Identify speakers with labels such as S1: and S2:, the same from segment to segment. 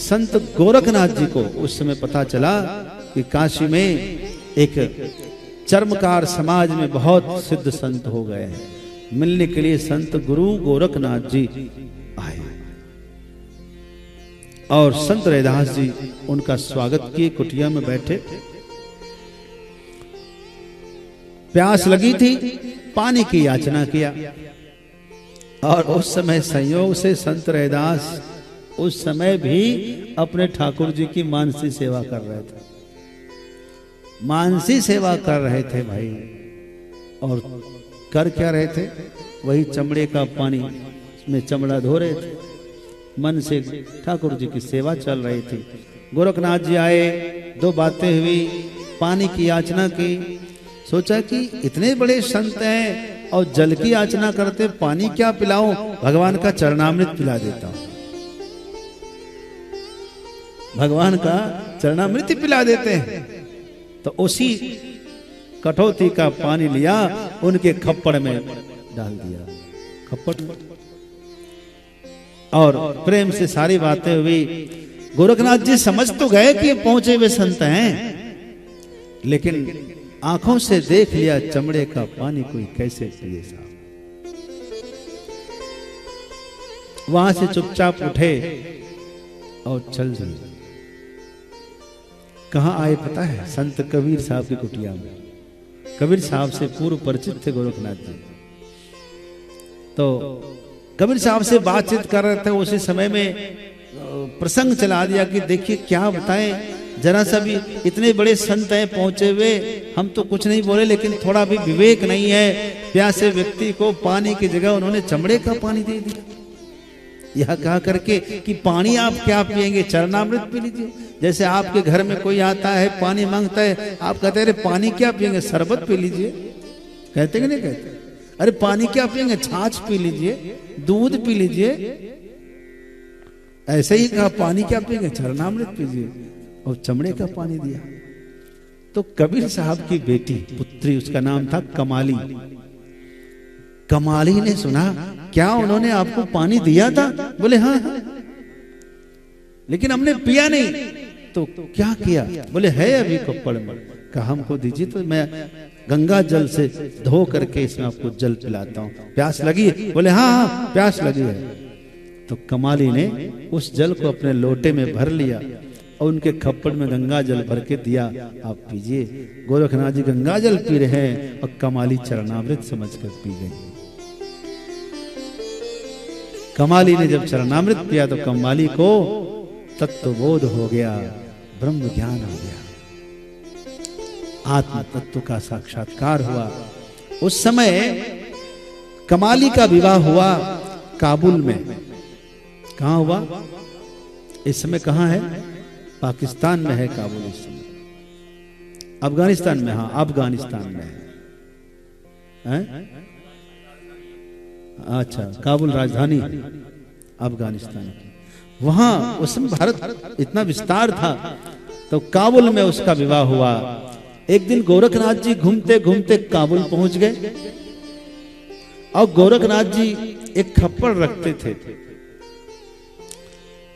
S1: संत गोरखनाथ जी को उस समय पता चला कि काशी में एक चर्मकार समाज में बहुत सिद्ध संत हो गए हैं। मिलने के लिए संत गुरु गोरखनाथ जी आए और संत रैदास जी उनका स्वागत किए। कुटिया में बैठे, प्यास लगी थी, पानी की याचना किया। और उस समय संयोग से संत रैदास उस समय भी अपने ठाकुर जी की मानसी सेवा कर रहे थे। मानसी सेवा कर रहे थे भाई। और कर क्या रहे थे? वही चमड़े का पानी में चमड़ा धो रहे थे। मन से ठाकुर जी की सेवा चल रही थी। गोरखनाथ जी आए, दो बातें हुई, पानी की याचना की। सोचा कि इतने बड़े संत हैं और जल की याचना करते, पानी क्या पिलाऊं, भगवान का चरणामृत पिला देता हूं। भगवान का चरणामृत पिला देते हैं। तो उसी कठौती का पानी लिया, उनके खप्पड़ में डाल दिया। खप्पड़ और प्रेम से सारी बातें हुई। गोरखनाथ जी समझ तो गए कि पहुंचे हुए संत हैं, लेकिन आंखों से देख लिया चमड़े का पानी कोई कैसे पिए साहब। वहां से चुपचाप उठे और चल दिए। कहां आए पता है? संत कबीर साहब की कुटिया में। कबीर साहब से पूर्व परिचित थे गोरखनाथ जी। तो कबीर साहब से बातचीत कर रहे थे। उसी समय में प्रसंग चला दिया कि देखिए क्या बताएं, जरा सा भी इतने बड़े संत हैं पहुंचे हुए, हम तो कुछ नहीं बोले, लेकिन थोड़ा भी विवेक नहीं है। प्यासे व्यक्ति को पानी की जगह उन्होंने चमड़े का पानी दे दिया। यह कहा करके कि पानी आप क्या पिएंगे, चरणामृत पी लीजिए। जैसे आपके घर में कोई आता है, पानी मांगता है, आप कहते हैं अरे पानी क्या पिएंगे, शरबत पी लीजिए। कहते कि नहीं कहते? अरे पानी क्या पिएंगे, छाछ पी लीजिए, दूध पी लीजिए। ऐसे ही कहा पानी क्या पिएंगे, चरणामृत पीजिए। और चमड़े का पानी दिया। तो कबीर साहब की बेटी पुत्री, उसका नाम था कमाली। कमाली ने सुना, क्या उन्होंने आपको पानी दिया था? बोले हाँ हाँ, लेकिन हमने पिया नहीं। तो क्या किया? बोले है अभी कपड़ में। कहा हमको दीजिए तो मैं गंगा जल से धो करके इसमें आपको जल पिलाता हूं। प्यास लगी है? बोले हाँ हाँ प्यास लगी है। तो कमाली ने उस जल को अपने लोटे में भर लिया और उनके खप्पड़ में गंगा जल भर के दिया, आप पीजिए। गोरखनाथ जी गंगा जल पी रहे हैं और कमाली चरणामृत समझकर पी गई। कमाली ने जब चरणामृत पिया तो कमाली को तत्वबोध हो गया, ब्रह्म ज्ञान हो गया, आत्म तत्व का साक्षात्कार हुआ। उस समय कमाली का विवाह हुआ काबुल में। कहां हुआ? इस समय कहां है? पाकिस्तान में है काबुल इस समय। अफगानिस्तान में, हाँ अफगानिस्तान में है। अच्छा, काबुल राजधानी अफगानिस्तान की। वहां उस समय भारत इतना विस्तार था, तो काबुल में उसका विवाह हुआ। एक दिन गोरखनाथ जी घूमते घूमते काबुल पहुंच गए और गोरखनाथ जी एक खप्पड़ रखते थे।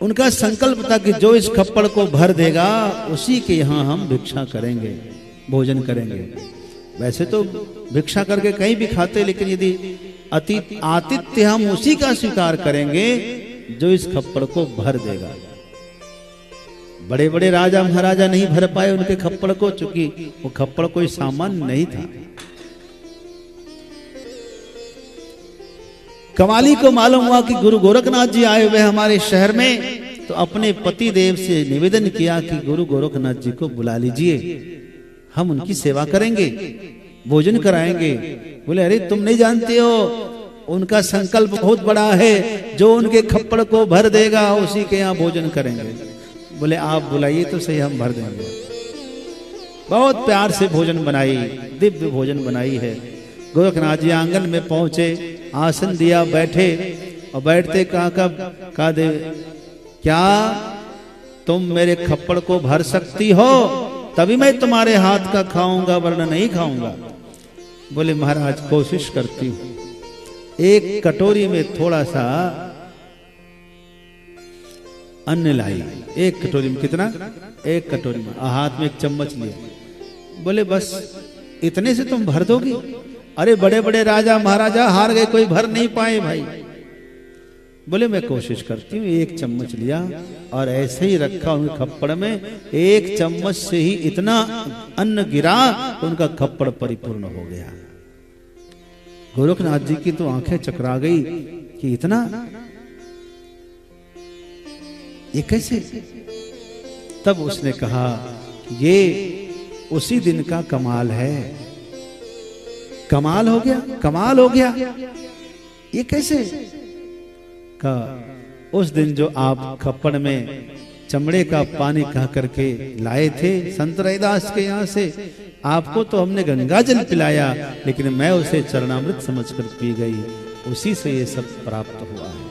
S1: उनका संकल्प था कि जो इस खप्पड़ को भर देगा उसी के यहां हम भिक्षा करेंगे, भोजन करेंगे। वैसे तो भिक्षा करके कहीं भी खाते, लेकिन यदि आतिथ्य हम उसी का स्वीकार करेंगे जो इस खप्पड़ को भर देगा। बड़े बड़े राजा महाराजा नहीं भर पाए उनके खप्पड़ को, चूंकि वो खप्पड़ कोई सामान्य नहीं था। कमाली को मालूम हुआ कि गुरु गोरखनाथ जी आए हुए हमारे शहर में, तो अपने पति देव से निवेदन किया कि गुरु गोरखनाथ जी को बुला लीजिए, हम उनकी सेवा करेंगे, भोजन कराएंगे। बोले अरे तुम नहीं जानते हो, उनका संकल्प बहुत बड़ा है, जो उनके खप्पड़ को भर देगा उसी के यहाँ भोजन करेंगे। बोले आप बुलाइए तो सही, हम भर देंगे। बहुत प्यार से भोजन बनाई, दिव्य भोजन बनाई है। गोरखनाथ जी आंगन में पहुंचे, आसन दिया, बैठे और बैठते कहा दे क्या तुम मेरे खप्पड़ को भर सकती हो? तभी मैं तुम्हारे हाथ का खाऊंगा, वरना नहीं खाऊंगा। बोले महाराज कोशिश करती हूं। एक कटोरी में थोड़ा सा अन्न लाई। एक कटोरी में कितना? एक कटोरी में। हाथ में एक चम्मच लिया। बोले बस इतने से तुम भर दोगी? अरे बड़े बड़े राजा महाराजा हार गए, कोई भर नहीं पाए भाई। बोले मैं कोशिश करती हूँ। एक चम्मच लिया और ऐसे ही रखा उनके खप्पड़ में। एक चम्मच से ही इतना अन्न गिरा तो उनका खप्पड़ परिपूर्ण हो गया। गोरखनाथ जी की तो आंखें चकरा गई कि इतना, ये कैसे? तब उसने कहा ये उसी दिन का कमाल है। कमाल हो गया, कमाल हो गया। ये कैसे? का उस दिन जो आप खप्पड़ में चमड़े का पानी कह करके लाए थे संत रैदास के यहाँ से, आपको तो हमने गंगा जल पिलाया, लेकिन मैं उसे चरणामृत समझकर पी गई। उसी से ये सब प्राप्त हुआ है।